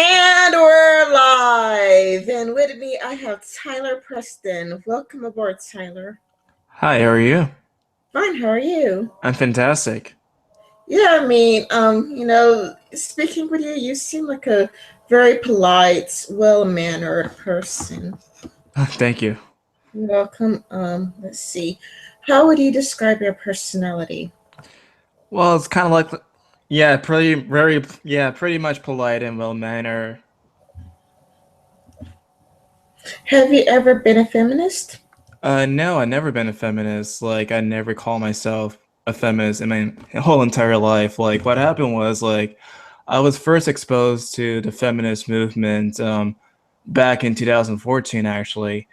And we're live. And with me, I have Tyler Preston. Welcome aboard, Tyler. Hi, how are you? Fine, how are you? I'm fantastic. Speaking with you, you seem like a very polite, well-mannered person. Thank you. Welcome. Let's see. How would you describe your personality? Well, it's kind of like, yeah, pretty much polite and well-mannered. Have you ever been a feminist? No, I've never been a feminist. Like, I never call myself a feminist in my whole entire life. Like, what happened was, I was first exposed to the feminist movement, back in 2014, actually.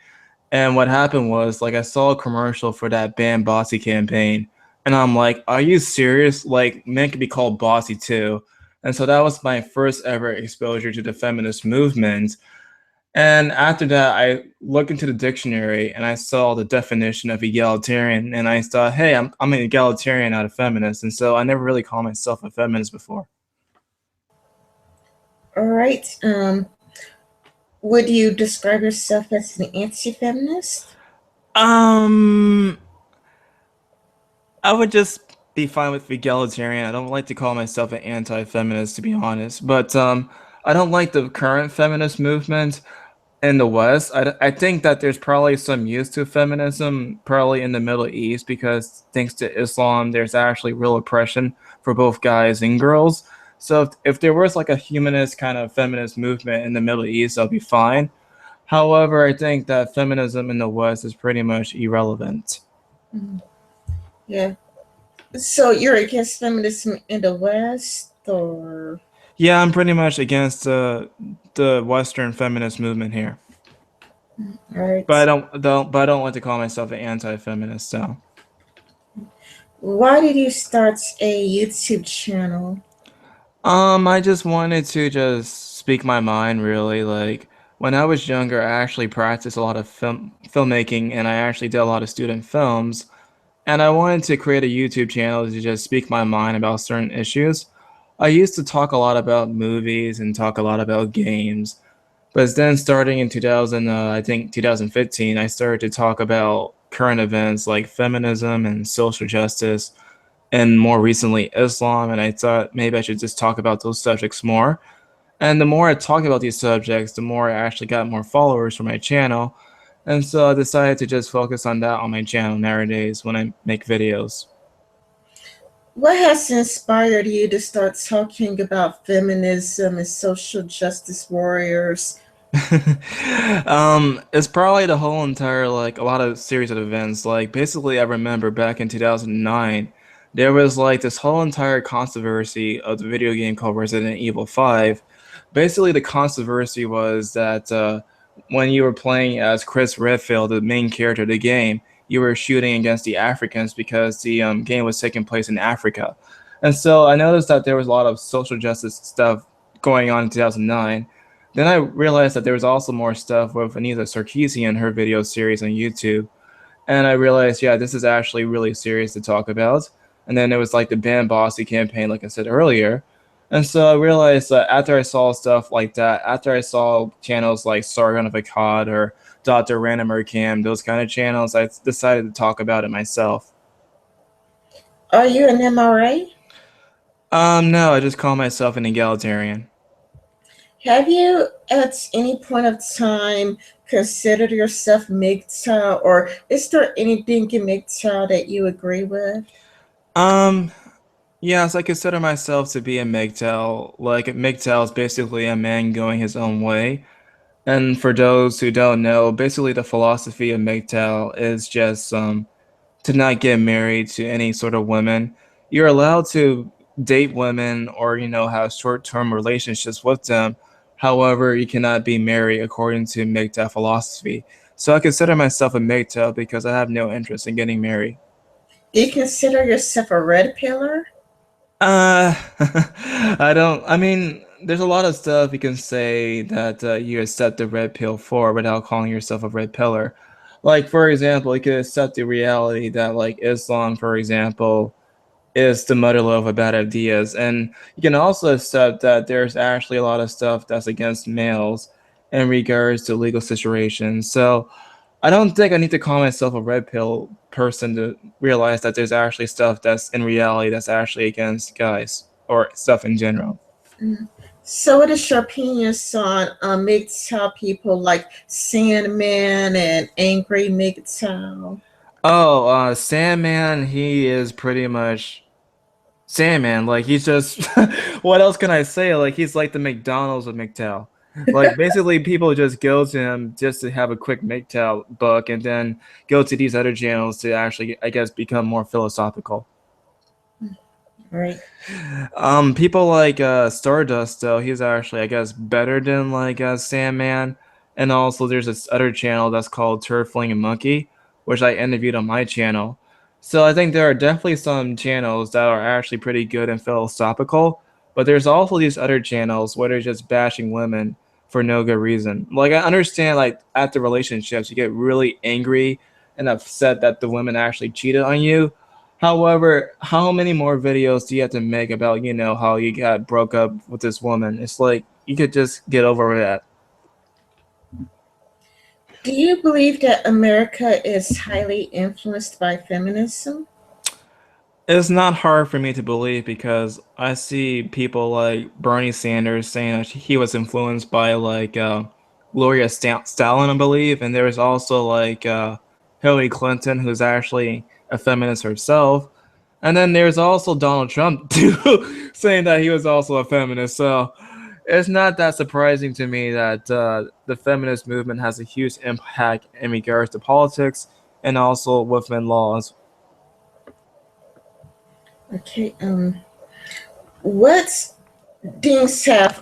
And what happened was, I saw a commercial for that band Bossy campaign, and I'm like, are you serious? Like, men can be called bossy too. And so that was my first ever exposure to the feminist movement. And after that, I looked into the dictionary and I saw the definition of egalitarian, and I thought, hey, I'm an egalitarian, not a feminist. And so I never really called myself a feminist before. All right. Would you describe yourself as an anti-feminist? Um, I would just be fine with egalitarian. I don't like to call myself an anti-feminist, to be honest. But I don't like the current feminist movement in the West. I think that there's probably some use to feminism, probably in the Middle East, because thanks to Islam, there's actually real oppression for both guys and girls. So if there was like a humanist kind of feminist movement in the Middle East, I'll be fine. However, I think that feminism in the West is pretty much irrelevant. Mhm. Yeah. So you're against feminism in the West, or Yeah, I'm pretty much against the Western feminist movement here, but right? I don't like to call myself an anti-feminist. So, Why did you start a YouTube channel? I just wanted to just speak my mind, really. Like when I was younger, I actually practiced a lot of filmmaking, and I actually did a lot of student films. And I wanted to create a YouTube channel to just speak my mind about certain issues. I used to talk a lot about movies and talk a lot about games. But then starting in 2000, I think 2015, I started to talk about current events like feminism and social justice, and more recently Islam. And I thought maybe I should just talk about those subjects more. And the more I talk about these subjects, the more I actually got more followers for my channel. And so I decided to just focus on that on my channel nowadays when I make videos. What has inspired you to start talking about feminism and social justice warriors? It's probably the whole entire like a lot of series of events. Like basically, I remember back in 2009, there was like this whole entire controversy of the video game called Resident Evil 5. Basically, the controversy was that when you were playing as Chris Redfield, the main character of the game, you were shooting against the Africans because the game was taking place in Africa. And so I noticed that there was a lot of social justice stuff going on in 2009. Then I realized that there was also more stuff with Anita Sarkeesian, her video series on YouTube. And I realized, yeah, this is actually really serious to talk about. And then it was like the Ban Bossy campaign, like I said earlier. And so I realized that after I saw stuff like that, after I saw channels like Sargon of Akkad or Dr. Random Cam, those kind of channels, I decided to talk about it myself. Are you an MRA? No, I just call myself an egalitarian. Have you at any point of time considered yourself MGTOW, or is there anything in MGTOW that you agree with? Um, Yes, I consider myself to be a MGTOW. Like, MGTOW is basically a man going his own way. And for those who don't know, basically the philosophy of MGTOW is just to not get married to any sort of women. You're allowed to date women or, have short-term relationships with them. However, you cannot be married according to MGTOW philosophy. So I consider myself a MGTOW because I have no interest in getting married. Do you consider yourself a red pillar? Uh, I don't. I mean, there's a lot of stuff you can say that you accept the red pill for without calling yourself a red pillar. Like, for example, you could accept the reality that, like, Islam, for example, is the mother lode of bad ideas. And you can also accept that there's actually a lot of stuff that's against males in regards to legal situations. So I don't think I need to call myself a red pill person to realize that there's actually stuff that's in reality that's actually against guys or stuff in general. Mm. So, what is your opinions on MGTOW people like Sandman and Angry MGTOW? Oh, Sandman, he is pretty much Sandman. Like he's just what else can I say? Like he's like the McDonald's of MGTOW. Like basically people just go to him just to have a quick MGTOW book and then go to these other channels to actually I guess become more philosophical. Right. People like Stardust though, he's actually I guess better than like Sandman. And also there's this other channel that's called Turfling and Monkey, which I interviewed on my channel. So I think there are definitely some channels that are actually pretty good and philosophical, but there's also these other channels where they're just bashing women for no good reason. Like I understand like after relationships you get really angry and upset that the women actually cheated on you. However, how many more videos do you have to make about, how you got broke up with this woman? It's like you could just get over that. Do you believe that America is highly influenced by feminism? It's not hard for me to believe because I see people like Bernie Sanders saying that he was influenced by like Gloria Stalin, I believe, and there was also like Hillary Clinton, who's actually a feminist herself, and then there's also Donald Trump too, saying that he was also a feminist. So it's not that surprising to me that the feminist movement has a huge impact in regards to politics and also women laws. Okay. What things have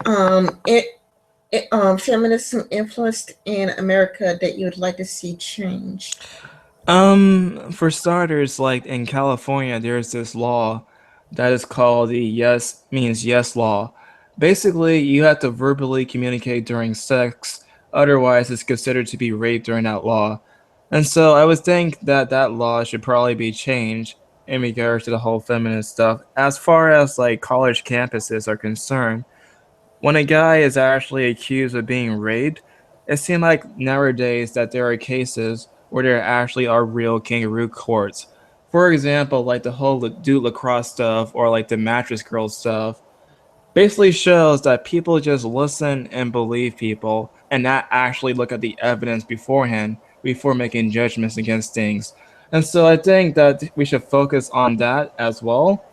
feminism influenced in America that you would like to see changed? For starters, like in California, there's this law that is called the yes means yes law. Basically, you have to verbally communicate during sex, otherwise, it's considered to be rape during that law. And so I would think that that law should probably be changed in regards to the whole feminist stuff. As far as like college campuses are concerned, when a guy is actually accused of being raped, it seems like nowadays that there are cases where there actually are real kangaroo courts. For example, like the whole dude lacrosse stuff or like the mattress girl stuff basically shows that people just listen and believe people and not actually look at the evidence beforehand before making judgments against things. And so I think that we should focus on that as well.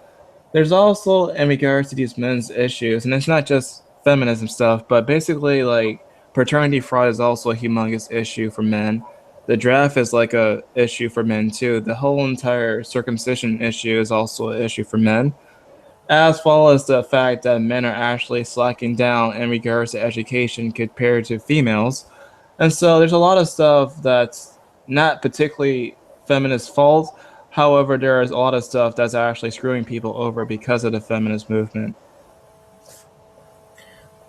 There's also in regards to these men's issues, and it's not just feminism stuff, but basically like paternity fraud is also a humongous issue for men. The draft is like a issue for men too. The whole entire circumcision issue is also an issue for men, as well as the fact that men are actually slacking down in regards to education compared to females. And so there's a lot of stuff that's not particularly feminist fault. However, there is a lot of stuff that's actually screwing people over because of the feminist movement.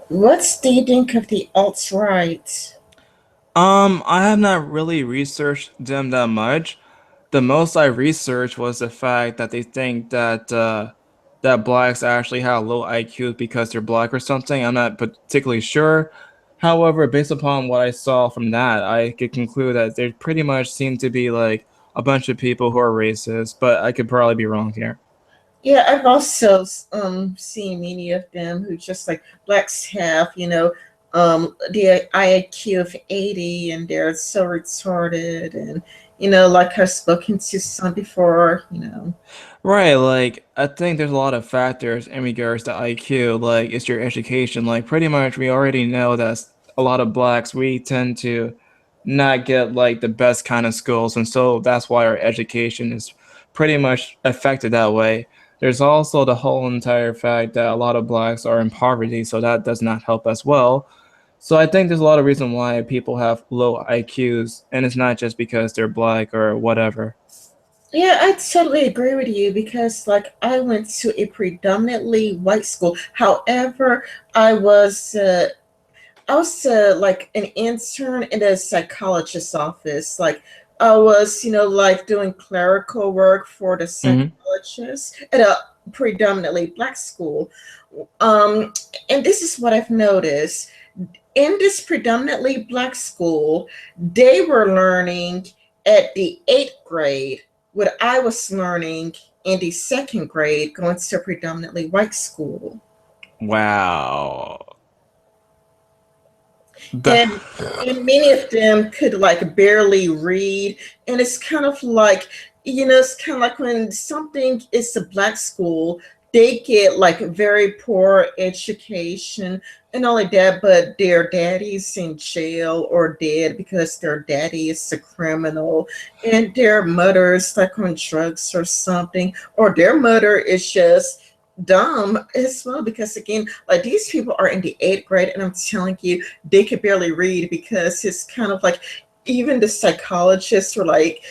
What do you think of the alt right? I have not really researched them that much. The most I researched was the fact that they think that blacks actually have low IQs because they're black or something. I'm not particularly sure. However, based upon what I saw from that, I could conclude that there pretty much seem to be like a bunch of people who are racist, but I could probably be wrong here. Yeah, I've also seen many of them who just like blacks have, the IQ of 80 and they're so retarded and like I've spoken to some before. Right, like I think there's a lot of factors in regards to IQ, like it's your education. Like pretty much we already know that a lot of blacks we tend to not get like the best kind of schools, and so that's why our education is pretty much affected that way. There's also the whole entire fact that a lot of blacks are in poverty, so that does not help as well. So I think there's a lot of reason why people have low IQs, and it's not just because they're black or whatever. Yeah, I totally agree with you because, like, I went to a predominantly white school. However, I was like an intern in a psychologist's office. Like, I was, like doing clerical work for the Hmm. psychologist at a predominantly black school. Um, and this is what I've noticed. In this predominantly black school, they were learning at the eighth grade what I was learning in the second grade going to a predominantly white school. Wow. The- and and many of them could like barely read, and it's kind of like, it's kind of like when something is a black school, they get like very poor education, and not only that, but their daddy's in jail or dead because their daddy is a criminal, and their mother's like on drugs or something, or their mother is just dumb as well, because again, like these people are in the eighth grade, and I'm telling you, they could barely read, because it's kind of like, even the psychologists were like,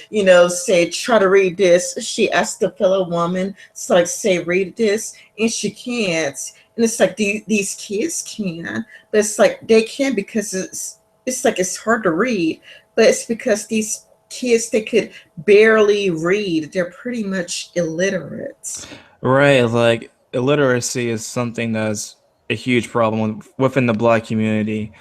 say, try to read this. She asked the fellow woman, so like, say, read this, and she can't. And it's like these kids can, but it's like they can because it's like it's hard to read, but it's because these kids, they could barely read. They're pretty much illiterate. Right, like illiteracy is something that's a huge problem within the black community.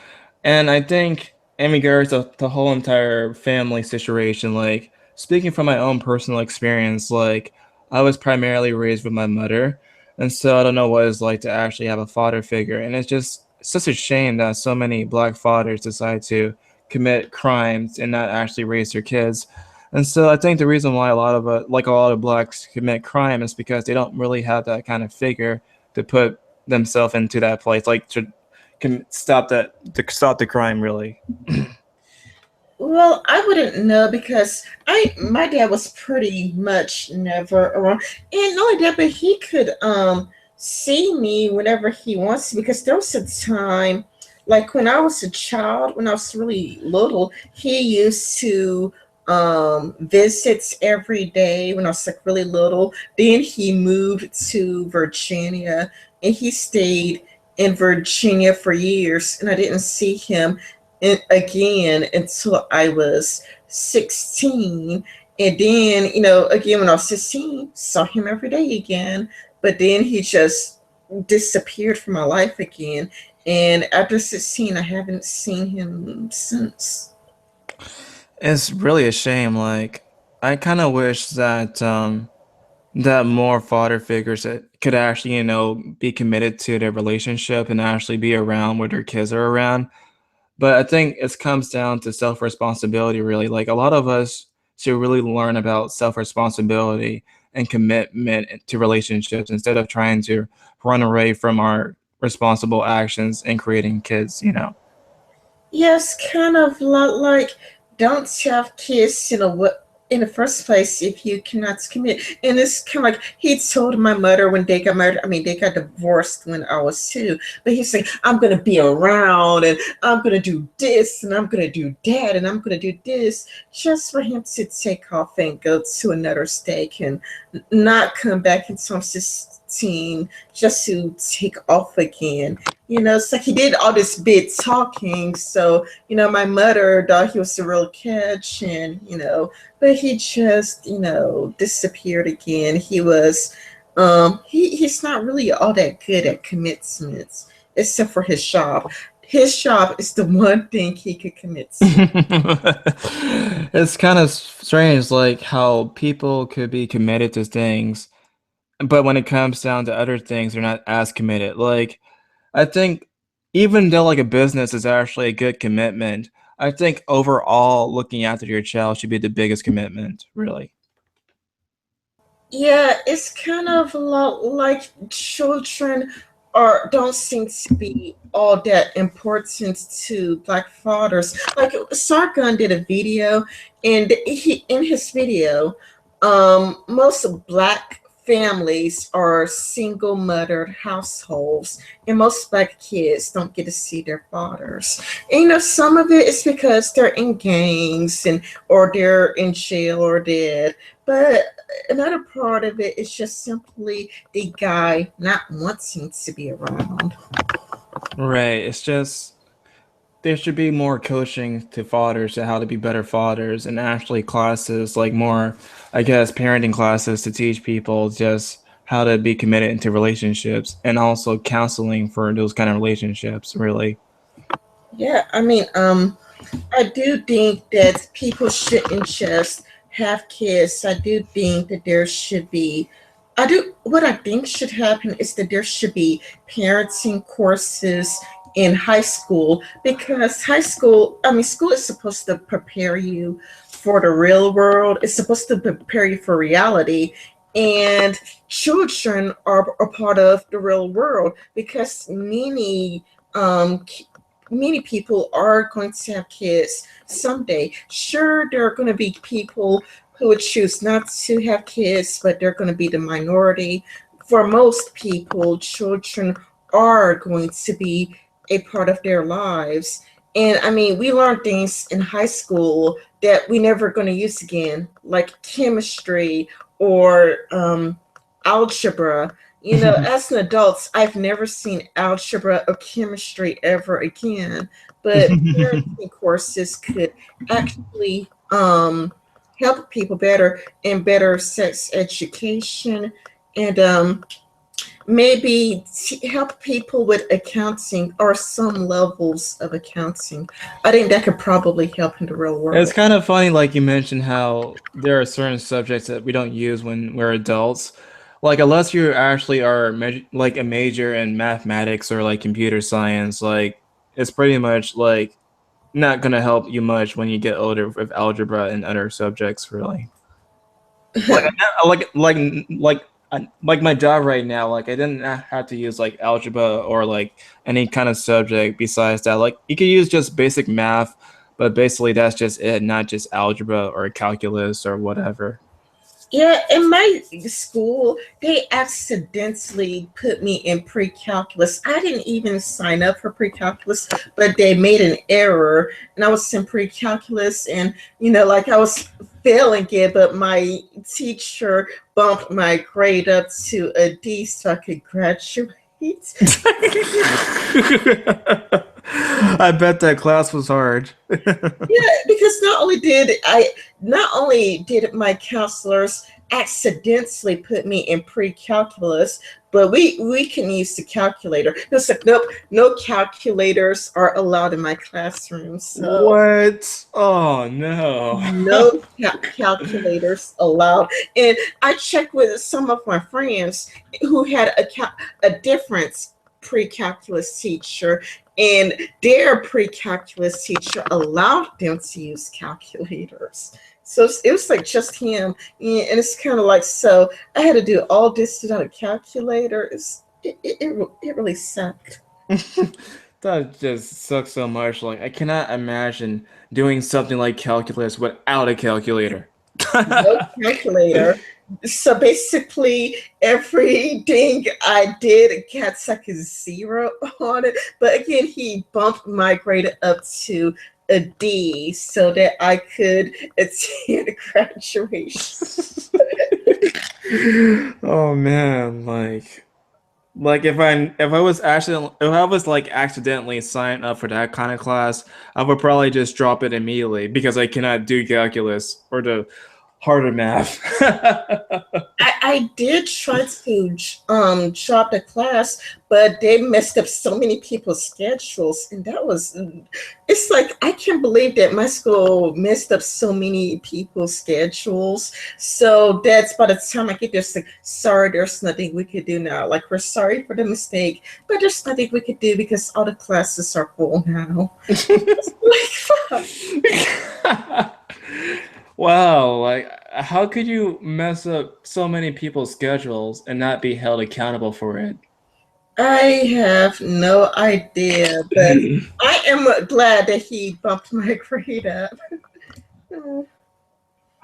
And I think in regards to the whole entire family situation, like speaking from my own personal experience, like I was primarily raised with my mother, and so I don't know what it's like to actually have a father figure. And it's just such a shame that so many black fathers decide to commit crimes and not actually raise their kids. And so I think the reason why a lot of blacks commit crime is because they don't really have that kind of figure to put themselves into that place, like to can stop the crime really. Well, I wouldn't know, because my dad was pretty much never around, and not only that, but he could see me whenever he wants to, because there was a time, like when I was a child, when I was really little, he used to visits every day when I was like really little. Then he moved to Virginia, and he stayed in Virginia for years, and I didn't see him again until I was 16. And then, again, when I was 16, saw him every day again. But then he just disappeared from my life again. And after 16, I haven't seen him since. It's really a shame. Like I kind of wish that that more father figures that could actually, be committed to their relationship and actually be around where their kids are around. But I think it comes down to self responsibility, really. Like a lot of us should really learn about self responsibility and commitment to relationships instead of trying to run away from our responsible actions and creating kids. Yes, kind of like, don't have kids, what, in the first place, if you cannot commit. And it's kind of like he told my mother when they got married. I mean, they got divorced when I was two, but he's saying, I'm gonna be around, and I'm gonna do this, and I'm gonna do that, and I'm gonna do this, just for him to take off and go to another state and not come back until I'm 16, just to take off again. It's like he did all this big talking. So, my mother thought he was the real catch, and, but he just, disappeared again. He was, he's not really all that good at commitments, except for his job. His job is the one thing he could commit to. It's kind of strange, like how people could be committed to things, but when it comes down to other things, they're not as committed. Like, I think even though like a business is actually a good commitment, I think overall looking after your child should be the biggest commitment, really. Yeah, it's kind of like children are don't seem to be all that important to black fathers. Like Sargon did a video, and he in his video, most black families are single mothered households, and most black kids don't get to see their fathers. And some of it is because they're in gangs, and or they're in jail or dead, but another part of it is just simply the guy not wanting to be around. Right. It's just there should be more coaching to fathers to how to be better fathers, and actually classes like more, I guess, parenting classes to teach people just how to be committed into relationships, and also counseling for those kind of relationships. Really. Yeah, I mean, I do think that people shouldn't just have kids. I do think that there should be, I do, what I think should happen is that there should be parenting courses in high school, because high school, I mean, school is supposed to prepare you for the real world, it's supposed to prepare you for reality. And children are a part of the real world, because um, many people are going to have kids someday. Sure, there are going to be people who would choose not to have kids, but they're going to be the minority. For most people, children are going to be a part of their lives. And I mean, we learn things in high school that we never going to use again, like chemistry or algebra. You know, as an adult, I've never seen algebra or chemistry ever again. But parenting courses could actually help people better, and better sex education, and maybe help people with accounting or some levels of accounting. I think that could probably help in the real It's world. kind of funny, like you mentioned, how there are certain subjects that we don't use when we're adults. Like, unless you actually are like a major in mathematics or like computer science, like it's pretty much like not gonna help you much when you get older with algebra and other subjects, really. Like, like my job right now, like I didn't have to use like algebra or like any kind of subject besides that. Like you could use just basic math, but basically that's just it, not just algebra or calculus or whatever. Yeah, in my school, they accidentally put me in pre-calculus. I didn't even sign up for pre-calculus, but they made an error, and I was in pre-calculus, and like I was failing it, but my teacher bumped my grade up to a D so I could graduate. I bet that class was hard. Yeah, because not only did my counselors accidentally put me in pre-calculus, but we can use the calculator. It's like, nope, no calculators are allowed in my classroom. So What? Oh no. no calculators allowed. And I checked with some of my friends who had a different pre-calculus teacher, and their pre-calculus teacher allowed them to use calculators. So it was like just him, and it's kind of like, so I had to do all this without a calculator. It really sucked. That just sucks so much. Like, I cannot imagine doing something like calculus without a calculator. No calculator. So basically, everything I did gets like a zero on it. But again, he bumped my grade up to a D so that I could attend graduation. Oh man, like if I was like accidentally signed up for that kind of class, I would probably just drop it immediately because I cannot do calculus or the harder math. I did try to drop the class, but they messed up so many people's schedules, and that was, it's like I can't believe that my school messed up so many people's schedules. So that's by the time I get there, it's like, sorry, there's nothing we could do now. Like, we're sorry for the mistake, but there's nothing we could do because all the classes are full now. Like, Wow, like how could you mess up so many people's schedules and not be held accountable for it? I have no idea, but I am glad that he bumped my grade up.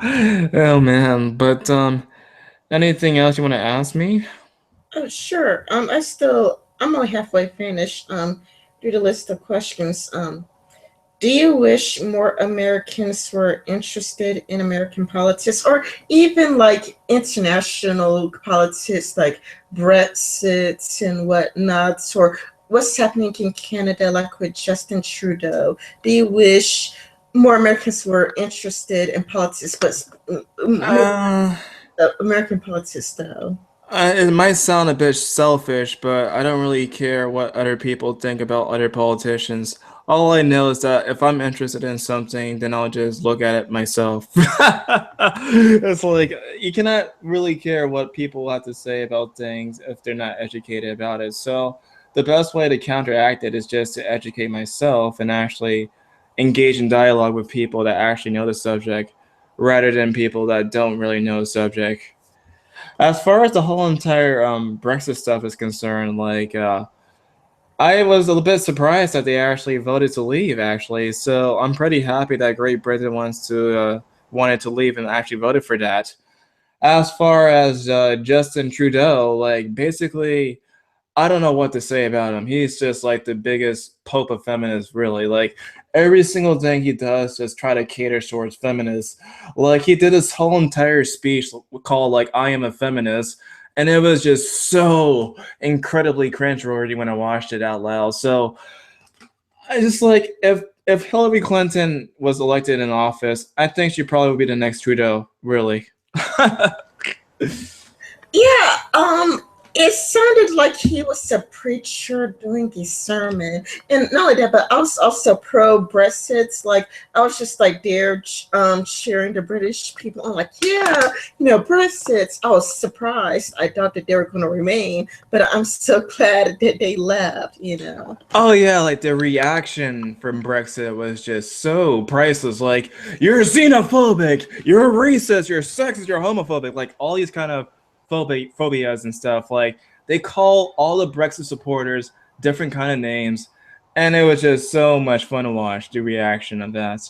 Oh man, but anything else you want to ask me? Oh, sure. I'm only halfway finished. Through the list of questions. Do you wish more Americans were interested in American politics, or even like international politics, like Brexit and whatnot, or what's happening in Canada, like with Justin Trudeau? Do you wish more Americans were interested in politics, but more Uh, American politics, though? it might sound a bit selfish, but I don't really care what other people think about other politicians. All I know is that if I'm interested in something, then I'll just look at it myself. It's like you cannot really care what people have to say about things if they're not educated about it. So the best way to counteract it is just to educate myself and actually engage in dialogue with people that actually know the subject rather than people that don't really know the subject. As far as the whole entire Brexit stuff is concerned, I was a little bit surprised that they actually voted to leave. Actually, so I'm pretty happy that Great Britain wanted to leave and actually voted for that. As far as Justin Trudeau, like basically I don't know what to say about him. He's just like the biggest pope of feminists, really. Like every single thing he does, just try to cater towards feminists. Like he did this whole entire speech called like "I am a feminist," and it was just so incredibly cringeworthy when I watched it out loud. So I just like if Hillary Clinton was elected in office, I think she probably would be the next Trudeau. Really. Yeah, it sounded like he was a preacher doing the sermon, and not only that, but I was also pro Brexit. Like I was just like there, cheering the British people. I'm like, yeah, Brexit. I was surprised. I thought that they were going to remain, but I'm so glad that they left. Oh yeah, like the reaction from Brexit was just so priceless. Like you're xenophobic, you're racist, you're sexist, you're homophobic. Like all these kind of phobias and stuff. Like they call all the Brexit supporters different kind of names, and it was just so much fun to watch the reaction of that.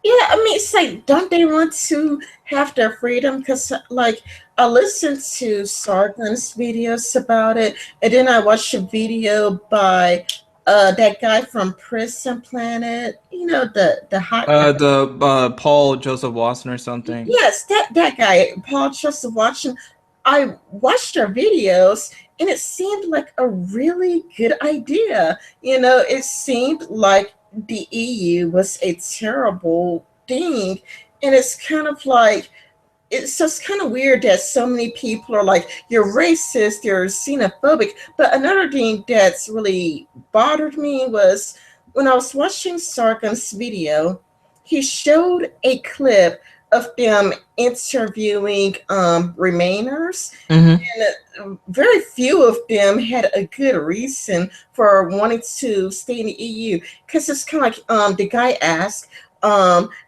Yeah, I mean, it's like, don't they want to have their freedom? Because, like, I listened to Sargon's videos about it, and then I watched a video by that guy from Prison Planet. The hot guy. The Paul Joseph Watson or something. Yes, that guy, Paul Joseph Watson. I watched their videos, and it seemed like a really good idea. It seemed like the EU was a terrible thing, and it's kind of like it's just kind of weird that so many people are like, you're racist, you're xenophobic. But another thing that's really bothered me was when I was watching Sargon's video, he showed a clip of them interviewing Remainers, Mm-hmm. and very few of them had a good reason for wanting to stay in the EU. Because it's kind of like the guy asked,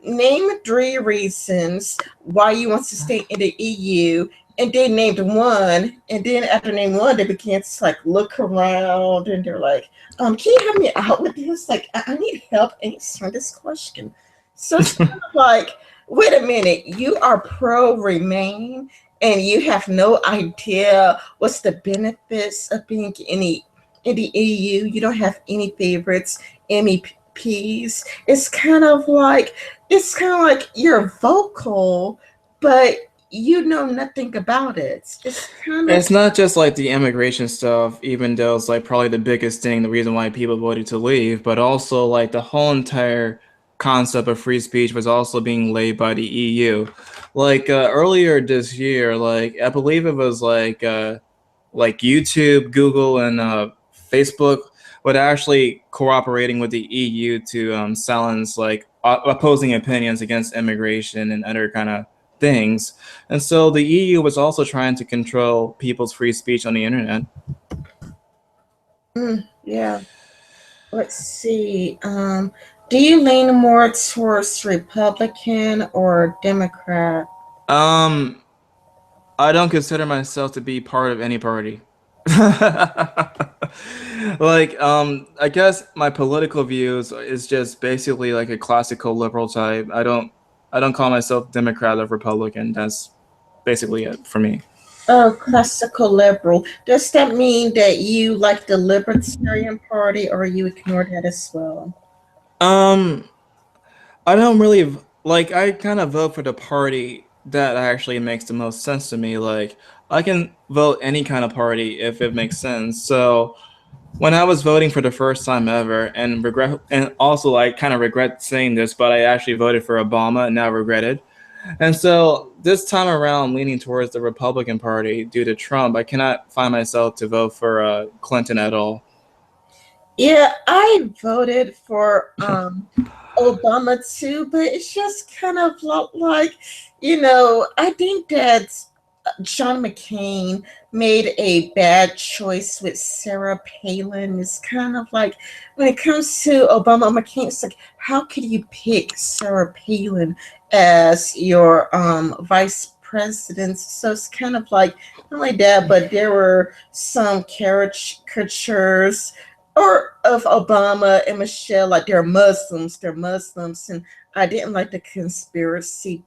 name 3 reasons why you want to stay in the EU, and they named one, and then after name one, they began to like look around, and they're like, can you help me out with this? Like, I need help answering this question. So it's kind of like, wait a minute, you are pro Remain, and you have no idea what's the benefits of being in the EU. You don't have any favorites, MEPs. It's kind of like you're vocal, but you know nothing about it. It's kind of It's not just like the immigration stuff, even though it's like probably the biggest thing, the reason why people voted to leave, but also like the whole entire concept of free speech was also being laid by the EU. Like earlier this year, like I believe it was like YouTube, Google, and Facebook were actually cooperating with the EU to silence like opposing opinions against immigration and other kind of things. And so the EU was also trying to control people's free speech on the internet. yeah. Let's see. Do you lean more towards Republican or Democrat? Um, I don't consider myself to be part of any party. I guess my political views is just basically like a classical liberal type. I don't call myself Democrat or Republican. That's basically it for me. Oh, classical liberal. Does that mean that you like the Libertarian Party, or you ignore that as well? Um, I don't really like. I kind of vote for the party that actually makes the most sense to me. Like, I can vote any kind of party if it makes sense. So, When I was voting for the first time ever, and regret, and also I kind of regret saying this, but I actually voted for Obama and now regret it. And so this time around, leaning towards the Republican Party due to Trump, I cannot find myself to vote for Clinton at all. Yeah, I voted for Obama too, but it's just kind of like, I think that John McCain made a bad choice with Sarah Palin. It's kind of like when it comes to Obama McCain, it's like how could you pick Sarah Palin as your vice president? So it's kind of like not only that, but there were some caricatures or of Obama and Michelle, like they're Muslims, and I didn't like the conspiracy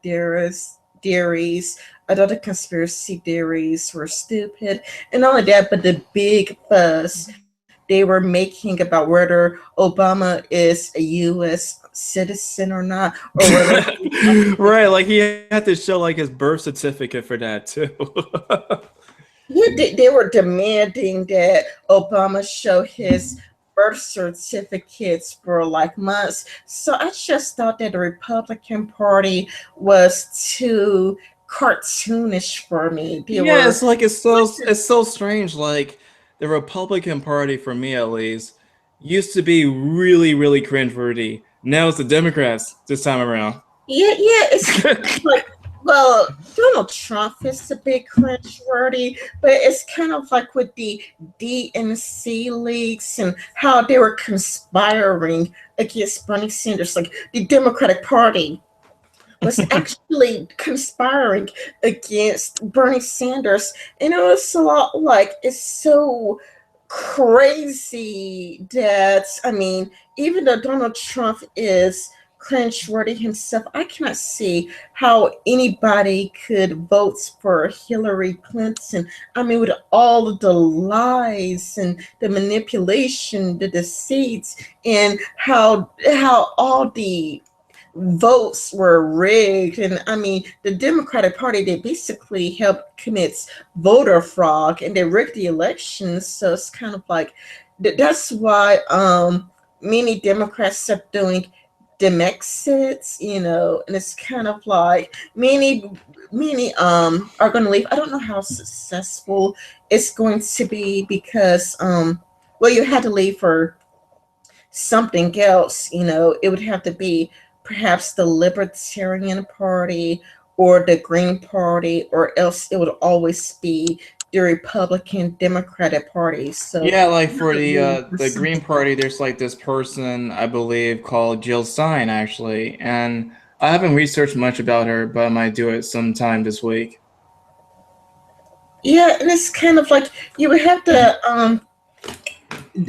theories. I thought the conspiracy theories were stupid. And not only that, but the big fuss they were making about whether Obama is a US citizen or not, or whether Right, like he had to show like his birth certificate for that too. yeah, they were demanding that Obama show his birth certificates for like months. So I just thought that the Republican Party was too cartoonish for me. They Yeah, were it's like it's so strange. Like the Republican Party, for me at least, used to be really cringeworthy. Now it's the Democrats this time around. yeah, yeah, it's kind of like, well, Donald Trump is a bit cringeworthy, but it's kind of like with the DNC leaks and how they were conspiring against Bernie Sanders. Like the Democratic Party was actually conspiring against Bernie Sanders. And it was a lot like, it's so crazy that, I mean, even though Donald Trump is cringeworthy himself, I cannot see how anybody could vote for Hillary Clinton. I mean, with all of the lies and the manipulation, the deceits, and how all the votes were rigged. And I mean, the Democratic Party, they basically helped commit voter fraud and they rigged the elections. So it's kind of like that's why many Democrats are doing demexits, and it's kind of like many are going to leave. I don't know how successful it's going to be because well, you had to leave for something else, it would have to be perhaps the Libertarian Party or the Green Party, or else it would always be the Republican Democratic Party. So Yeah, like you for have to the leave uh, for the Green something. Party, there's like this person I believe called Jill Stein actually, and I haven't researched much about her, but I might do it sometime this week. Yeah, and it's kind of like you would have to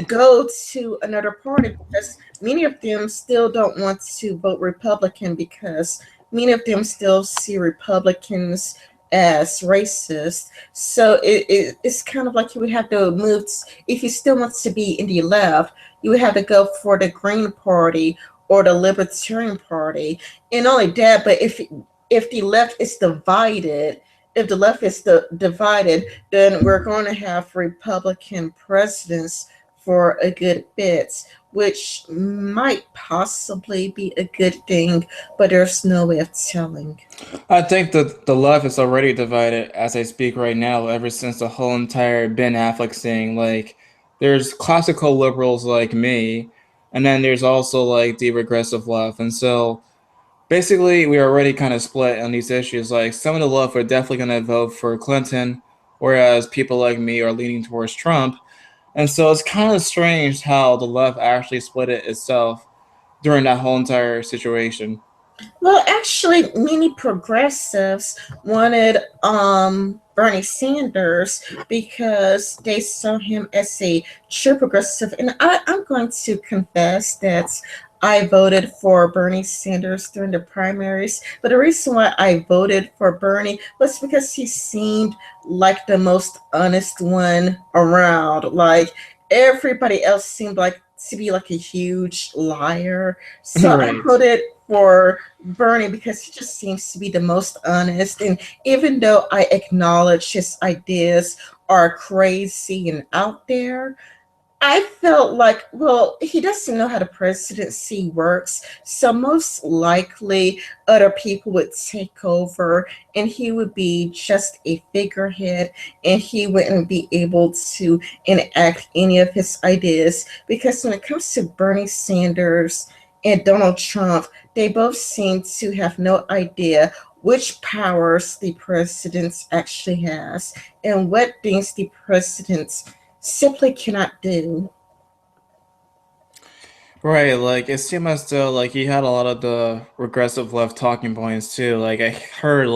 go to another party because many of them still don't want to vote Republican because many of them still see Republicans as racist. So it's kind of like you would have to move, if you still want to be in the left, you would have to go for the Green Party or the Libertarian Party. And not only that, but if the left is divided, if the left is divided, then we're going to have Republican presidents for a good bit, which might possibly be a good thing, but there's no way of telling. I think that the left is already divided as I speak right now, ever since the whole entire Ben Affleck thing. Like, there's classical liberals like me, and then there's also like the regressive left. And so basically, we are already kind of split on these issues. Like, some of the left are definitely going to vote for Clinton, whereas people like me are leaning towards Trump. And so it's kind of strange how the left actually split it itself during that whole entire situation. Well, actually, many progressives wanted Bernie Sanders because they saw him as a true progressive. And I'm going to confess that I voted for Bernie Sanders during the primaries. But the reason why I voted for Bernie was because he seemed like the most honest one around. Like everybody else seemed like to be like a huge liar. So I Right. voted for Bernie because he just seems to be the most honest. And even though I acknowledge his ideas are crazy and out there, I felt like, well, he doesn't know how the presidency works, so most likely other people would take over and he would be just a figurehead and he wouldn't be able to enact any of his ideas. Because when it comes to Bernie Sanders and Donald Trump, they both seem to have no idea which powers the president actually has and what things the president simply cannot do. Right, like it seemed as though like he had a lot of the regressive left talking points too. Like I heard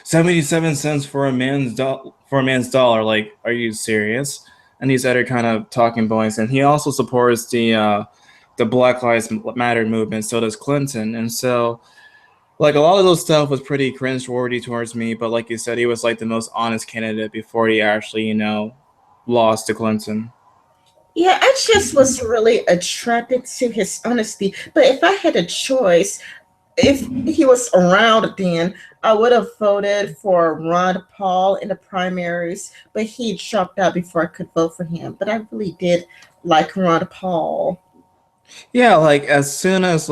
77 cents for a man's dollar. Like, are you serious? And these other kind of talking points. And he also supports the Black Lives Matter movement. So does Clinton. And so like a lot of those stuff was pretty cringe-worthy towards me. But like you said, he was like the most honest candidate before he actually lost to Clinton. Yeah, I just was really attracted to his honesty. But if I had a choice, if he was around then, I would have voted for Ron Paul in the primaries, but he dropped out before I could vote for him. But I really did like Ron Paul. Yeah, like as soon as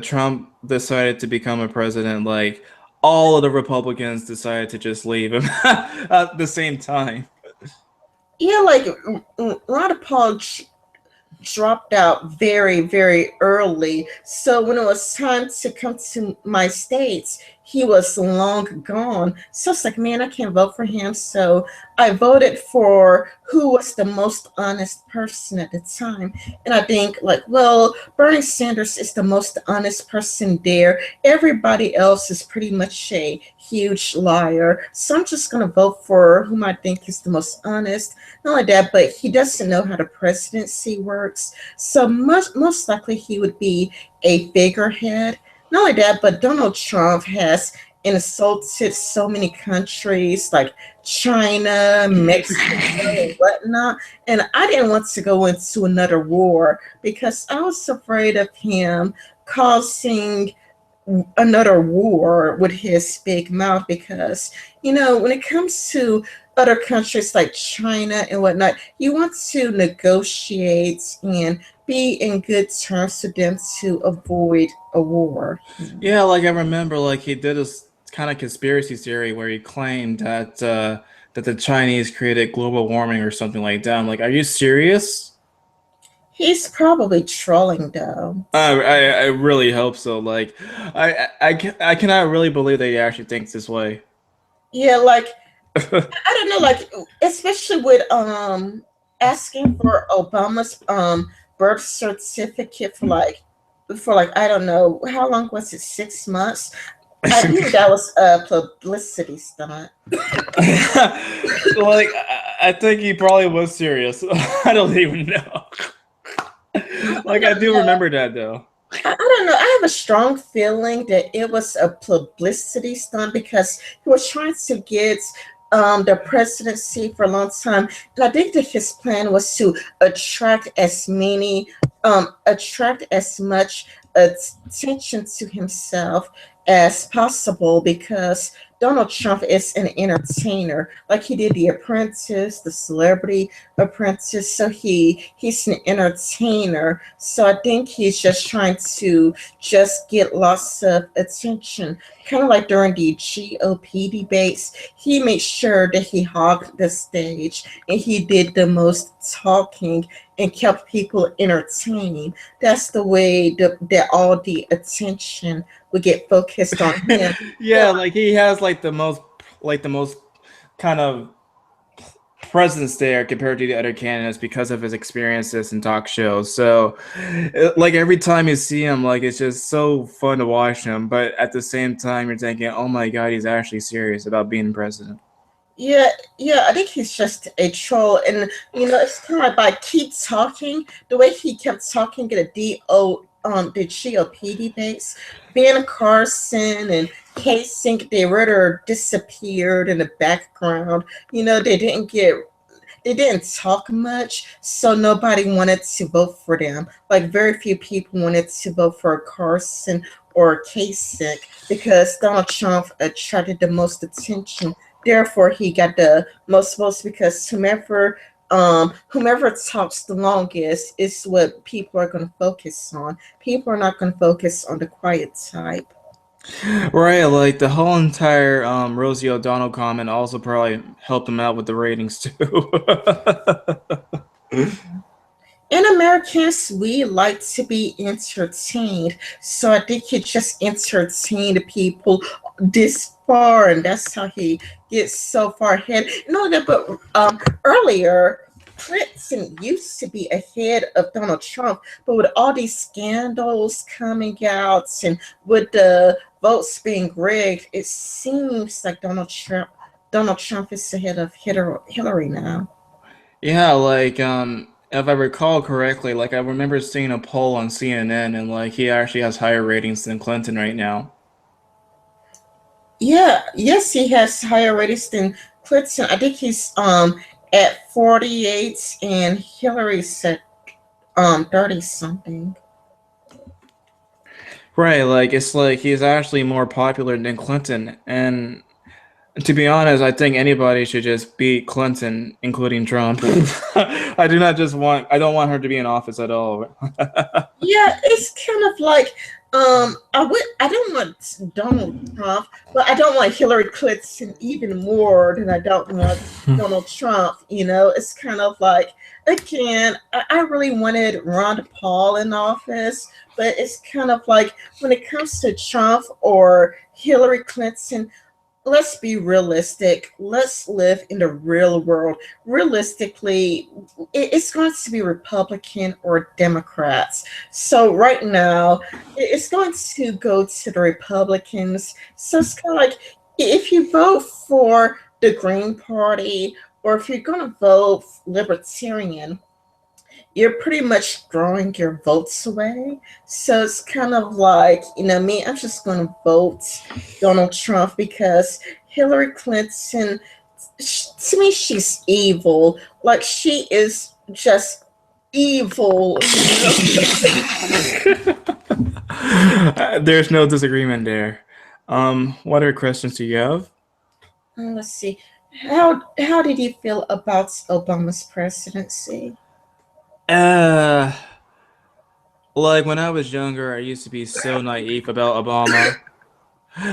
Trump decided to become a president, like all of the Republicans decided to just leave him at the same time. Yeah, like Ron Paul dropped out very, very early. So when it was time to come to my states, he was long gone. So it's like, man, I can't vote for him. So I voted for who was the most honest person at the time. And I think, like, well, Bernie Sanders is the most honest person there. Everybody else is pretty much a huge liar. So I'm just going to vote for whom I think is the most honest. Not only that, but he doesn't know how the presidency works. So most likely he would be a figurehead. Not only that, but Donald Trump has insulted so many countries like China, Mexico, and whatnot. And I didn't want to go into another war because I was afraid of him causing another war with his big mouth because when it comes to other countries like China and whatnot, you want to negotiate and be in good terms with them to avoid a war. Yeah, like I remember, like he did this kind of conspiracy theory where he claimed that the Chinese created global warming or something like that. I'm like, are you serious? He's probably trolling though. I really hope so. Like, I cannot really believe that he actually thinks this way. Yeah, like I don't know, like especially with asking for Obama's birth certificate for like I don't know how long was it, 6 months. I think that was a publicity stunt. Like, I think he probably was serious. I don't even know. I Like, I don't do know. remember that though. I don't know. I have a strong feeling that it was a publicity stunt because he was trying to get the presidency for a long time, and I think that his plan was to attract as much attention to himself as possible because Donald Trump is an entertainer. Like he did The Apprentice, The Celebrity Apprentice. So he's an entertainer. So I think he's just trying to just get lots of attention. Kind of like during the GOP debates, he made sure that he hogged the stage and he did the most talking and kept people entertained. That's the way that all the attention would get focused on him. Yeah, like he has like the most kind of presence there compared to the other candidates because of his experiences in talk shows. So, like every time you see him, like it's just so fun to watch him. But at the same time, you're thinking, "Oh my God, he's actually serious about being president." Yeah, yeah, I think he's just a troll, and it's kind of like by keep talking the way he kept talking at the GOP debates. Ben Carson and Kasich, they rather disappeared in the background. They didn't talk much, so nobody wanted to vote for them. Like very few people wanted to vote for Carson or Kasich because Donald Trump attracted the most attention. Therefore, he got the most votes because whomever whomever talks the longest is what people are going to focus on. People are not going to focus on the quiet type. Right, like the whole entire Rosie O'Donnell comment also probably helped him out with the ratings too. In Americans, we like to be entertained. So I think he just entertained people this far, and that's how he gets so far ahead. No, that but earlier, Clinton used to be ahead of Donald Trump, but with all these scandals coming out and with the votes being rigged, it seems like Donald Trump is ahead of Hillary now. Yeah, like if I recall correctly, like I remember seeing a poll on CNN and like he actually has higher ratings than Clinton right now. Yeah, yes, he has higher ratings than Clinton. I think he's at 48 and Hillary's at 30 something. Right, like it's like he's actually more popular than Clinton. And to be honest, I think anybody should just beat Clinton, including Trump. I don't want her to be in office at all. Yeah, it's kind of like I don't want Donald Trump, but I don't want Hillary Clinton even more than I don't want Donald Trump. It's kind of like again, I really wanted Ron Paul in office, but it's kind of like when it comes to Trump or Hillary Clinton, let's be realistic. Let's live in the real world. Realistically, it's going to be Republican or Democrats. So right now, it's going to go to the Republicans. So it's kind of like if you vote for the Green Party or if you're going to vote Libertarian, you're pretty much throwing your votes away. So it's kind of like, me, I'm just going to vote Donald Trump because Hillary Clinton, to me, she's evil. Like, she is just evil. There's no disagreement there. What other questions do you have? Let's see. How did you feel about Obama's presidency? Uh, like when I was younger, I used to be so naive about Obama.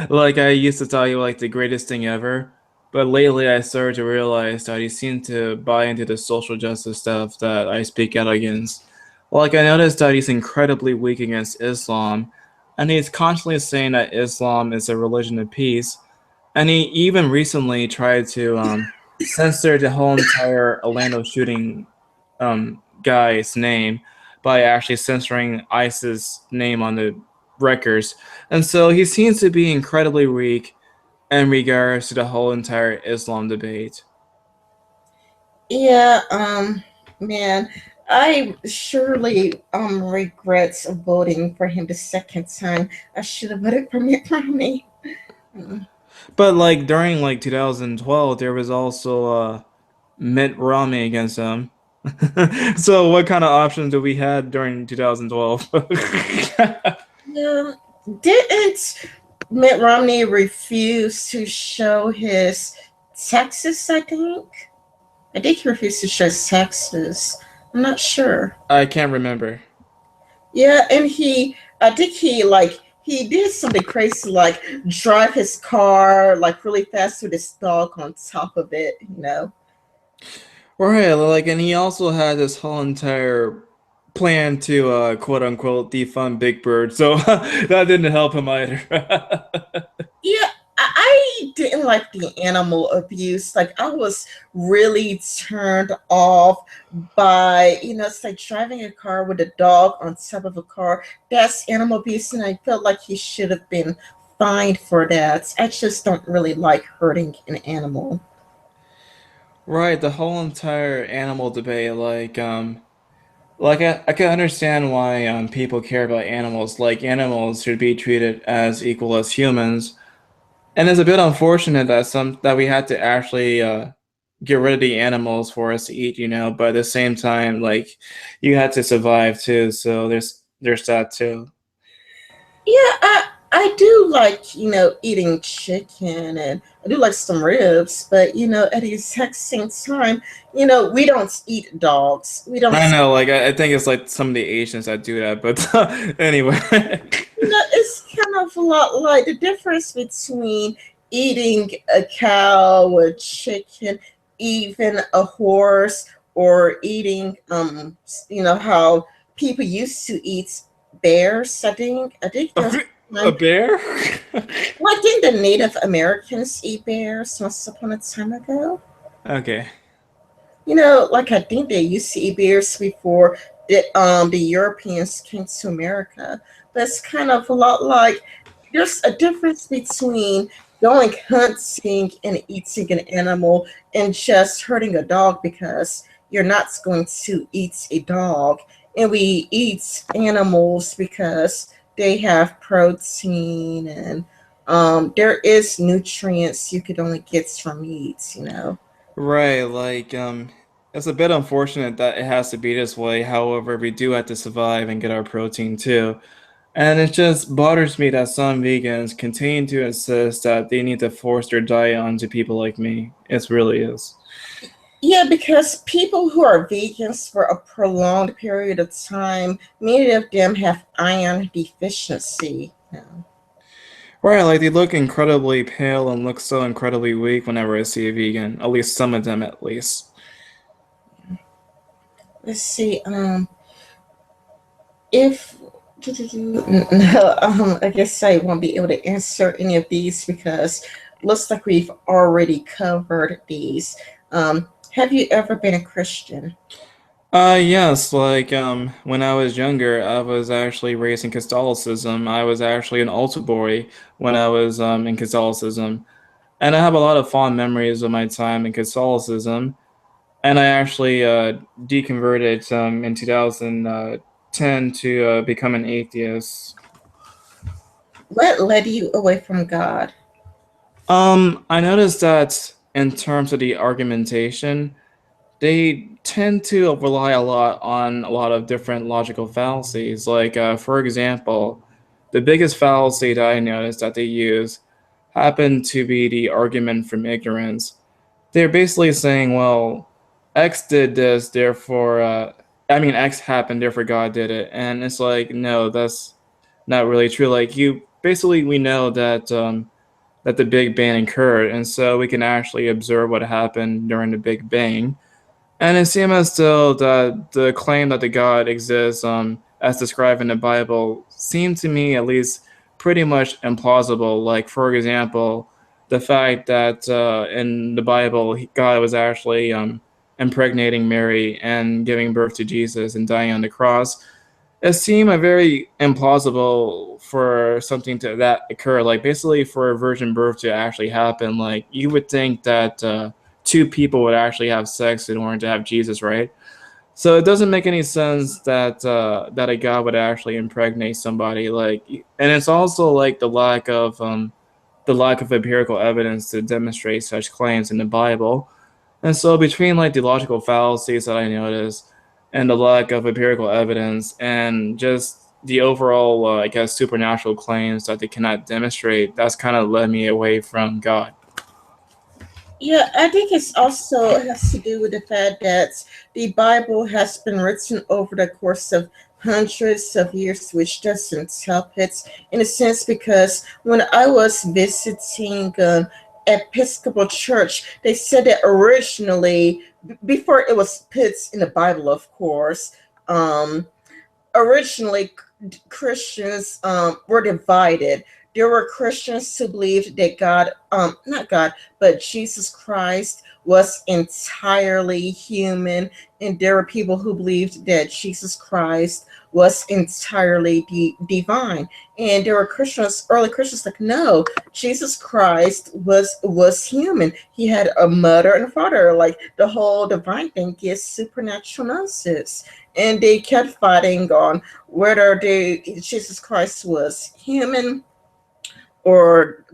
Like I used to thought he was like the greatest thing ever. But lately I started to realize that he seemed to buy into the social justice stuff that I speak out against. Like I noticed that he's incredibly weak against Islam, and he's constantly saying that Islam is a religion of peace. And he even recently tried to censor the whole entire Orlando shooting guy's name by actually censoring ISIS name on the records. And so he seems to be incredibly weak in regards to the whole entire Islam debate. Yeah, man, I surely regrets voting for him the second time. I should have voted for Mitt Romney. Mm. But like during like 2012, there was also Mitt Romney against him. So what kind of options do we had during 2012? Um, didn't Mitt Romney refuse to show his taxes? I think he refused to show his taxes. I'm not sure. I can't remember. Yeah, and I think he did something crazy, like drive his car like really fast with his dog on top of it. Right, like, and he also had this whole entire plan to quote unquote defund Big Bird, so that didn't help him either. Yeah, I didn't like the animal abuse. Like I was really turned off by, it's like driving a car with a dog on top of a car. That's animal abuse, and I felt like he should have been fined for that. I just don't really like hurting an animal. Right, the whole entire animal debate, like I can understand why people care about animals. Like animals should be treated as equal as humans, and it's a bit unfortunate that we had to actually get rid of the animals for us to eat, but at the same time, like you had to survive too, so there's that too. Yeah, I do like, eating chicken, and I do like some ribs, but, at the exact same time, we don't eat dogs. We don't, I know, like I think it's like some of the Asians that do that, but anyway. it's kind of a lot like the difference between eating a cow, a chicken, even a horse, or eating, how people used to eat bears. I think there's A bear? Well, I think the Native Americans eat bears once upon a time ago. Okay. Like I think they used to eat bears before the Europeans came to America. But it's kind of a lot like there's a difference between going hunting and eating an animal and just hurting a dog because you're not going to eat a dog. And we eat animals because they have protein, and there is nutrients you could only get from meat. Right, like it's a bit unfortunate that it has to be this way. However, we do have to survive and get our protein too. And it just bothers me that some vegans continue to insist that they need to force their diet onto people like me. It really is. Yeah, because people who are vegans for a prolonged period of time, many of them have iron deficiency. Right, like they look incredibly pale and look so incredibly weak whenever I see a vegan. At least some of them, at least. Let's see. If no, I guess I won't be able to answer any of these because looks like we've already covered these. Have you ever been a Christian? Yes, like when I was younger, I was actually raised in Catholicism. I was actually an altar boy when I was in Catholicism. And I have a lot of fond memories of my time in Catholicism. And I actually deconverted in 2010 to become an atheist. What led you away from God? I noticed that in terms of the argumentation, they tend to rely a lot on a lot of different logical fallacies. Like, for example, the biggest fallacy that I noticed that they use happened to be the argument from ignorance. They're basically saying, well, X did this, therefore, X happened, therefore God did it. And it's like, no, that's not really true. Like, we know that the Big Bang occurred, and so we can actually observe what happened during the Big Bang. And it seems as though that the claim that the God exists, as described in the Bible, seemed to me at least pretty much implausible. Like, for example, the fact that in the Bible, God was actually impregnating Mary and giving birth to Jesus and dying on the cross. It seemed a very implausible for something to that occur. Like, basically, for a virgin birth to actually happen, like you would think that two people would actually have sex in order to have Jesus, right? So it doesn't make any sense that that a god would actually impregnate somebody. Like, and it's also like the lack of empirical evidence to demonstrate such claims in the Bible. And so between like the logical fallacies that I noticed and the lack of empirical evidence and just the overall, I guess, supernatural claims that they cannot demonstrate, that's kind of led me away from God. Yeah, I think it's also has to do with the fact that the Bible has been written over the course of hundreds of years, which doesn't help it in a sense because when I was visiting Episcopal Church, they said that originally, before it was put in the Bible, of course, um, originally Christians were divided. There were Christians who believed that God, not God, but Jesus Christ was entirely human, and there were people who believed that Jesus Christ was entirely divine. And there were Christians, early Christians, like no, Jesus Christ was human. He had a mother and a father. Like the whole divine thing is supernatural nonsense, and they kept fighting on whether Jesus Christ was human or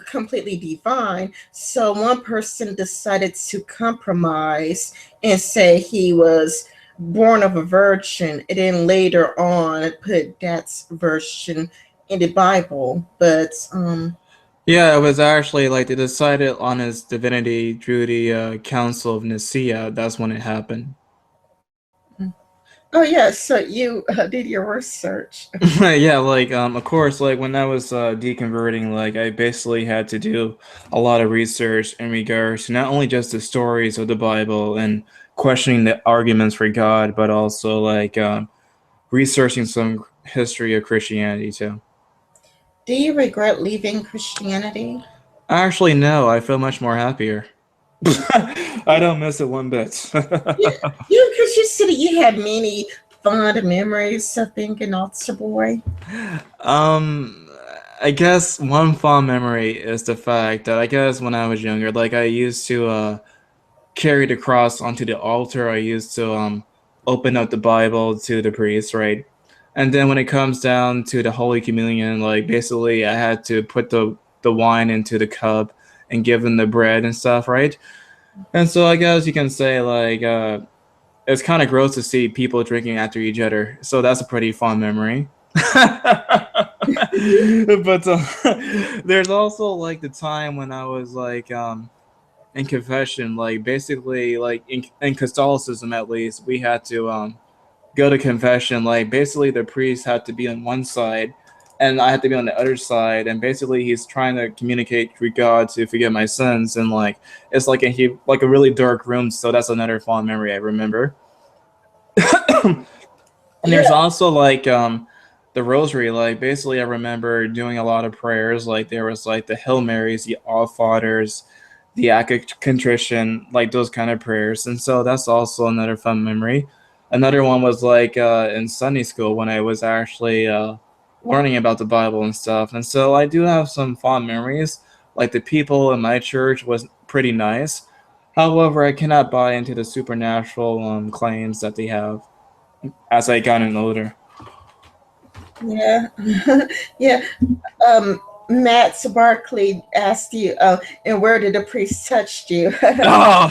completely divine. So one person decided to compromise and say he was born of a virgin, and then later on put that version in the Bible, but Yeah, it was actually like they decided on his divinity through the Council of Nicaea. That's when it happened. oh yeah, so you did your research. Yeah, like of course, like when I was deconverting, like I basically had to do a lot of research in regards to not only just the stories of the Bible and questioning the arguments for God, but also like researching some history of Christianity too. Do you regret leaving Christianity? Actually, no, I feel much more happier. I don't miss it one bit. Yeah, you because you said you had many fond memories of being an altar boy. Um, I guess one fond memory is the fact that I guess when I was younger, like I used to carry the cross onto the altar. I used to open up the Bible to the priest, right? And then when it comes down to the Holy Communion, like basically I had to put the wine into the cup and give them the bread and stuff, right? And so I guess you can say like it's kind of gross to see people drinking after each other. So that's a pretty fond memory. But there's also like the time when I was like in confession, like basically like in Catholicism at least, we had to go to confession. Like basically the priest had to be on one side and I had to be on the other side, and basically he's trying to communicate with God to forgive my sins, and like it's like like a really dark room, so that's another fond memory I remember. And there's Yeah, also like the rosary. Like basically I remember doing a lot of prayers. Like there was like the Hail Marys, the All Fathers, the Act of Contrition, like those kind of prayers. And so that's also another fun memory. Another one was like in Sunday school when I was actually learning about the Bible and stuff. And so I do have some fond memories. Like the people in my church was pretty nice. However, I cannot buy into the supernatural claims that they have as I gotten older. yeah, yeah. Matt Barkley asked you, and where did the priest touch you? Oh,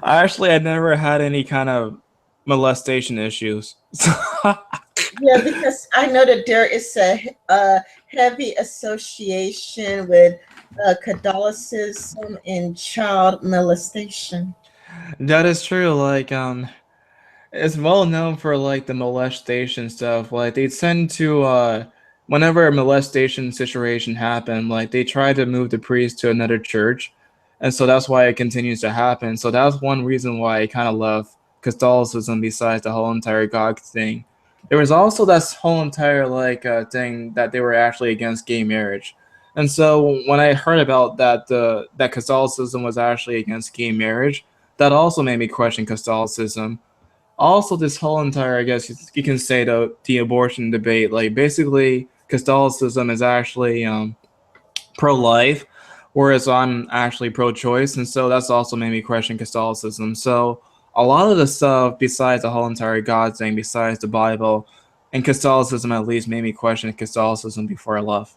actually, I never had any kind of molestation issues. Yeah, because I know that there is a heavy association with Catholicism and child molestation. That is true. Like, it's well known for like the molestation stuff. Like, they tend to, whenever a molestation situation happened, like they try to move the priest to another church, and so that's why it continues to happen. So that's one reason why I kind of love Catholicism. Besides the whole entire God thing, there was also this whole entire like thing that they were actually against gay marriage. And so when I heard about that, that Catholicism was actually against gay marriage, that also made me question Catholicism. Also, this whole entire, I guess you can say, the abortion debate, like basically Catholicism is actually pro-life, whereas I'm actually pro-choice, and so that's also made me question Catholicism. So a lot of the stuff besides the whole entire God thing, besides the Bible and Catholicism, at least made me question Catholicism before I left.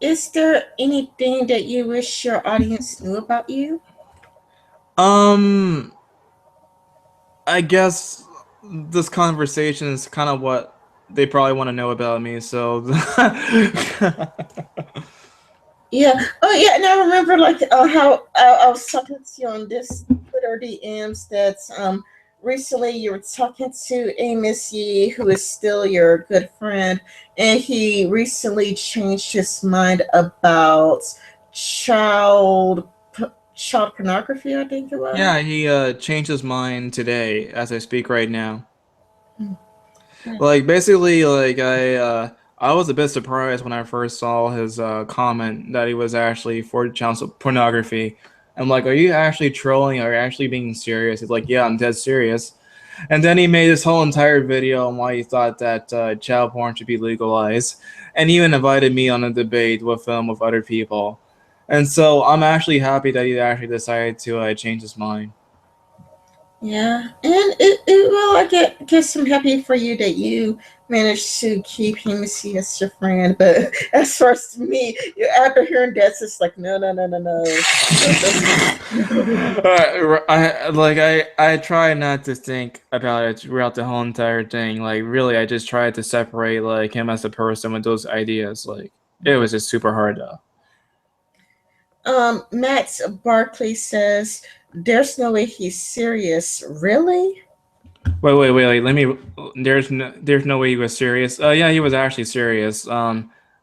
Is there anything that you wish your audience knew about you? um I guess this conversation is kind of what they probably want to know about me, so Yeah. Oh, yeah. And I remember like how I was talking to you on this Twitter DMs that recently you were talking to Amos Yee, who is still your good friend, and he recently changed his mind about child child pornography. I think it was. Yeah, he changed his mind today as I speak right now. Mm. Like basically, like I was a bit surprised when I first saw his comment that he was actually for child pornography. I'm like, are you actually trolling? Are you actually being serious? He's like, yeah, I'm dead serious. And then he made this whole entire video on why he thought that child porn should be legalized, and even invited me on a debate with him with other people. And so I'm actually happy that he actually decided to change his mind. Yeah, and well, guess I'm happy for you that you managed to keep him see as your friend. But as far as me, after hearing that, it's just like no, no, no, no, no. I try not to think about it throughout the whole entire thing. Like really, I just tried to separate like him as a person with those ideas. Like it was just super hard though. Max Barkley says there's no way he's serious. Really? Wait. Let me. There's no way he was serious. Yeah, he was actually serious.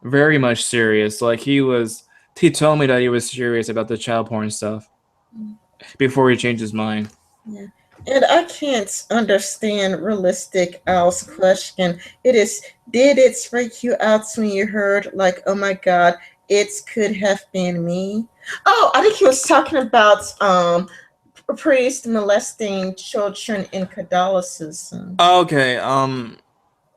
Very much serious. Like he was. He told me that he was serious about the child porn stuff before he changed his mind. Yeah. And I can't understand realistic Al's question. It is, did it freak you out when you heard, like, oh my God, it could have been me? Oh, I think he was talking about priest molesting children in Catholicism. Okay.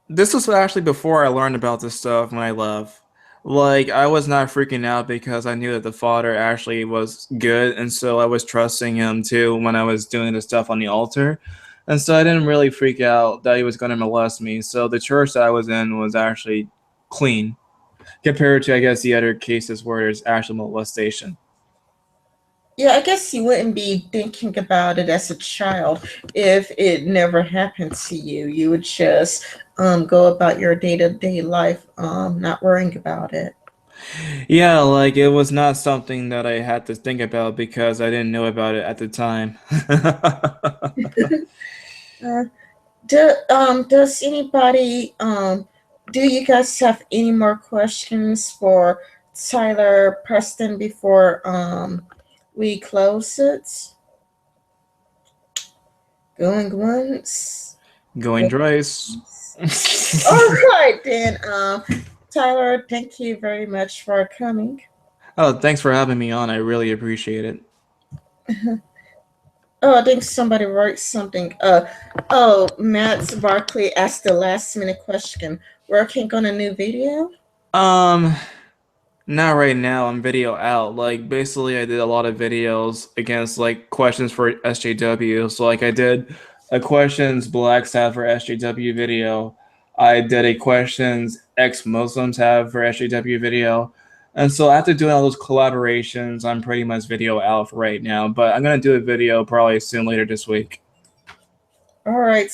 This was actually before I learned about this stuff when I left. Like, I was not freaking out because I knew that the father actually was good, and so I was trusting him too when I was doing the stuff on the altar. And so I didn't really freak out that he was going to molest me. So the church that I was in was actually clean compared to, I guess, the other cases where there's actual molestation. Yeah, I guess you wouldn't be thinking about it as a child if it never happened to you. You would just go about your day to day life, not worrying about it. Yeah, like it was not something that I had to think about because I didn't know about it at the time. Uh, does anybody do you guys have any more questions for Tyler Preston before we close it? Going once. Going Joyce. All right then. Tyler, thank you very much for coming. Oh, thanks for having me on. I really appreciate it. Oh, I think somebody wrote something. Oh, Matt Barkley asked the last minute question. Working on a new video? Um, Not right now. I'm video out. Like basically, I did a lot of videos against like questions for SJW. So like I did a questions blacks have for SJW video. I did a questions ex-Muslims have for SJW video. And so after doing all those collaborations, I'm pretty much video out for right now. But I'm gonna do a video probably soon later this week. All right.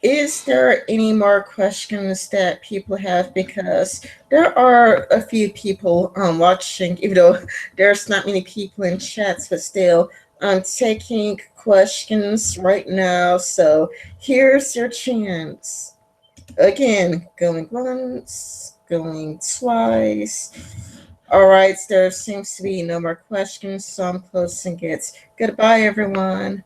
Is there any more questions that people have? Because there are a few people watching, even though there's not many people in chats, but still, I'm taking questions right now. So here's your chance. Again, going once, going twice. All right, there seems to be no more questions, so I'm closing it. Goodbye, everyone.